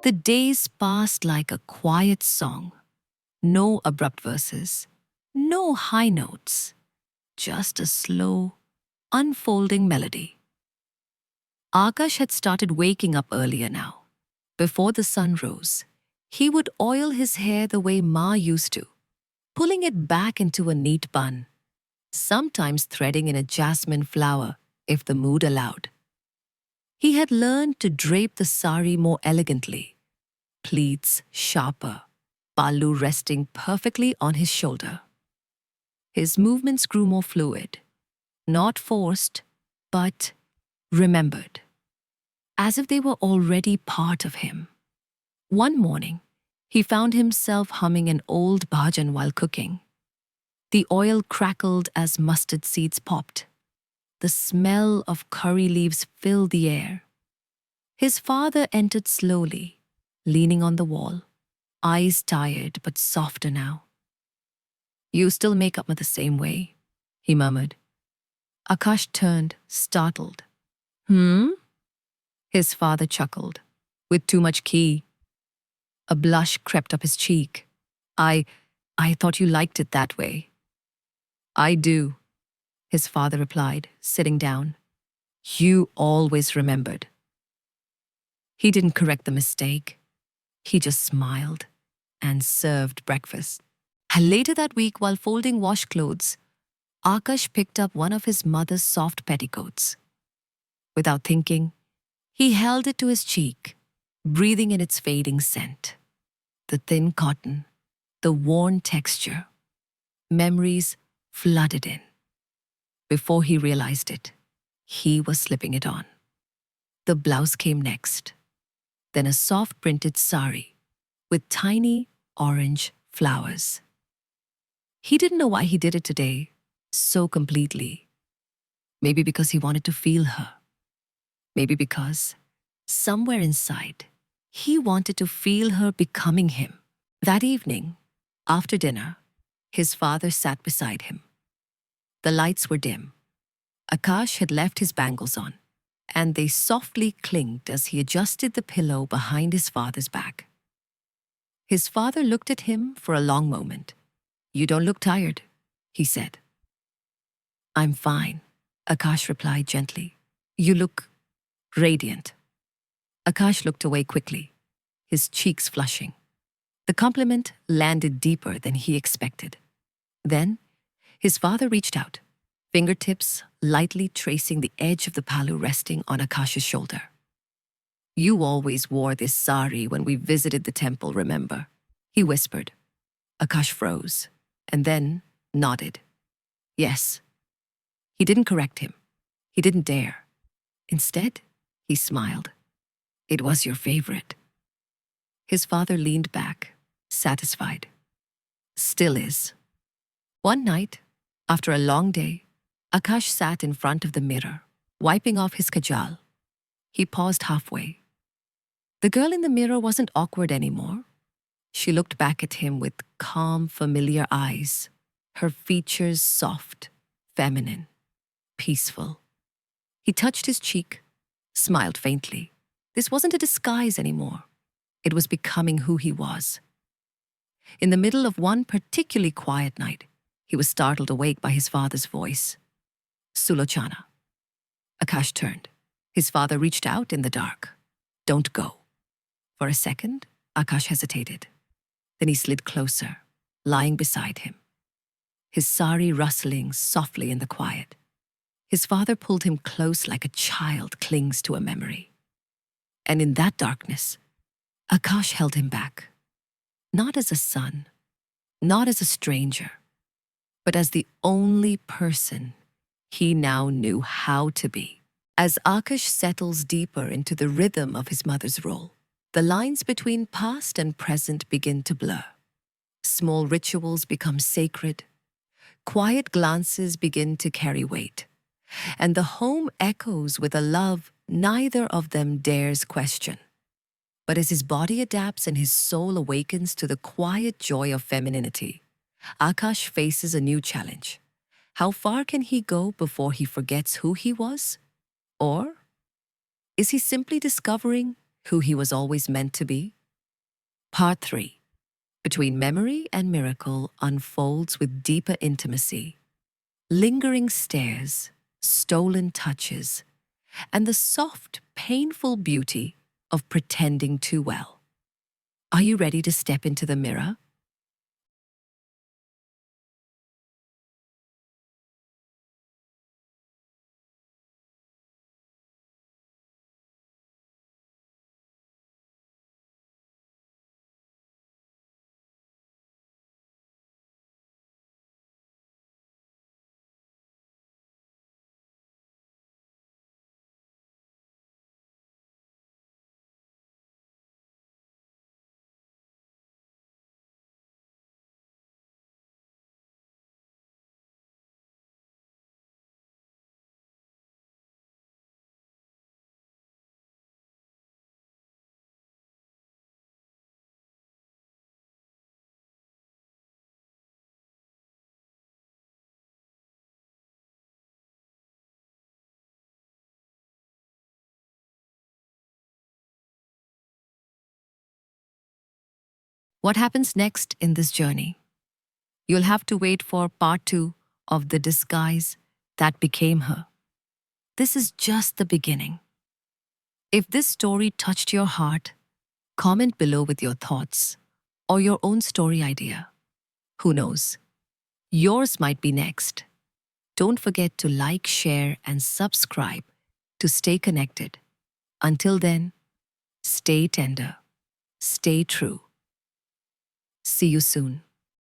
The days passed like a quiet song. No abrupt verses, no high notes, just a slow, unfolding melody. Aakash had started waking up earlier now. Before the sun rose, he would oil his hair the way Ma used to, pulling it back into a neat bun, sometimes threading in a jasmine flower if the mood allowed. He had learned to drape the sari more elegantly, pleats sharper, pallu resting perfectly on his shoulder. His movements grew more fluid, not forced, but remembered, as if they were already part of him. One morning, he found himself humming an old bhajan while cooking. The oil crackled as mustard seeds popped. The smell of curry leaves filled the air. His father entered slowly, leaning on the wall, eyes tired but softer now. "You still make up the same way," he murmured. Aakash turned, startled. "Hmm?" His father chuckled. "With too much ghee." A blush crept up his cheek. I thought you liked it that way." "I do," his father replied, sitting down. "You always remembered." He didn't correct the mistake. He just smiled and served breakfast. And later that week, while folding washclothes, Aakash picked up one of his mother's soft petticoats. Without thinking, he held it to his cheek, breathing in its fading scent. The thin cotton, the worn texture. Memories flooded in. Before he realized it, he was slipping it on. The blouse came next, then a soft printed sari with tiny orange flowers. He didn't know why he did it today, so completely. Maybe because he wanted to feel her. Maybe because, somewhere inside, he wanted to feel her becoming him. That evening, after dinner, his father sat beside him. The lights were dim. Aakash had left his bangles on, and they softly clinked as he adjusted the pillow behind his father's back. His father looked at him for a long moment. "You don't look tired," he said. "I'm fine," Aakash replied gently. "You look radiant." Aakash looked away quickly, his cheeks flushing. The compliment landed deeper than he expected. Then, his father reached out, fingertips lightly tracing the edge of the pallu resting on Akash's shoulder. "You always wore this sari when we visited the temple, remember?" he whispered. Aakash froze, and then nodded. "Yes." He didn't correct him. He didn't dare. Instead, he smiled. "It was your favorite." His father leaned back, satisfied. "Still is." One night, after a long day, Aakash sat in front of the mirror, wiping off his kajal. He paused halfway. The girl in the mirror wasn't awkward anymore. She looked back at him with calm, familiar eyes, her features soft, feminine, peaceful. He touched his cheek, smiled faintly. This wasn't a disguise anymore. It was becoming who he was. In the middle of one particularly quiet night, he was startled awake by his father's voice. "Sulochana." Aakash turned. His father reached out in the dark. "Don't go." For a second, Aakash hesitated. Then he slid closer, lying beside him, his sari rustling softly in the quiet. His father pulled him close like a child clings to a memory. And in that darkness, Aakash held him back, not as a son, not as a stranger, but as the only person he now knew how to be. As Aakash settles deeper into the rhythm of his mother's role, the lines between past and present begin to blur. Small rituals become sacred. Quiet glances begin to carry weight. And the home echoes with a love neither of them dares question. But as his body adapts and his soul awakens to the quiet joy of femininity, Aakash faces a new challenge. How far can he go before he forgets who he was? Or is he simply discovering who he was always meant to be? Part 3. Between memory and miracle unfolds with deeper intimacy, lingering stares, stolen touches, and the soft, painful beauty of pretending too well. Are you ready to step into the mirror? What happens next in this journey? You'll have to wait for part 2 of the disguise that became her. This is just the beginning. If this story touched your heart, comment below with your thoughts or your own story idea. Who knows? Yours might be next. Don't forget to like, share, and subscribe to stay connected. Until then, stay tender, stay true. See you soon.